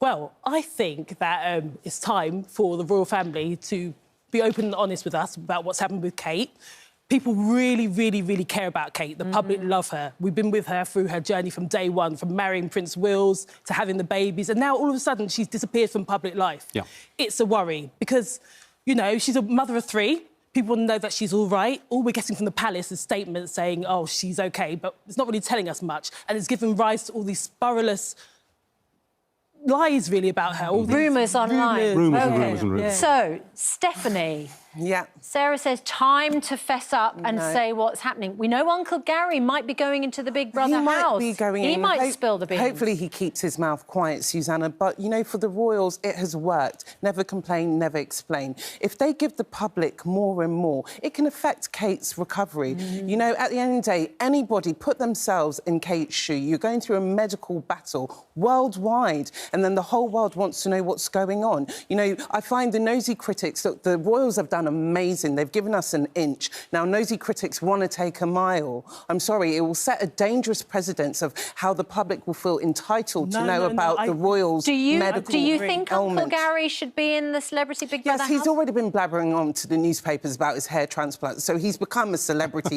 Well, I think that it's time for the royal family to be open and honest with us about what's happened with Kate. People really, really, really care about Kate. The public love her. We've been with her through her journey from day one, from marrying Prince Wales to having the babies, and now all of a sudden she's disappeared from public life. Yeah. It's a worry because, you know, she's a mother of three. People know that she's all right. All we're getting from the palace is statements saying, oh, she's OK, but it's not really telling us much, and it's given rise to all these scurrilous lies, really, about her. All rumours online. Rumours. So, Stephanie. Yeah. Sarah says, time to fess up and say what's happening. We know Uncle Gary might be going into the Big Brother house. He might spill the beans. Hopefully he keeps his mouth quiet, Susanna. But, you know, for the royals, it has worked. Never complain, never explain. If they give the public more and more, it can affect Kate's recovery. You know, at the end of the day, anybody put themselves in Kate's shoe. You're going through a medical battle worldwide, and then the whole world wants to know what's going on. You know, I find the nosy critics, that the royals have done amazing. They've given us an inch. Now, nosy critics want to take a mile. I'm sorry, it will set a dangerous precedence of how the public will feel entitled to know about the royals' medical Do you think ailments. Uncle Gary should be in the Celebrity Big Brother house? Yes, he's already been blabbering on to the newspapers about his hair transplant, so he's become a celebrity.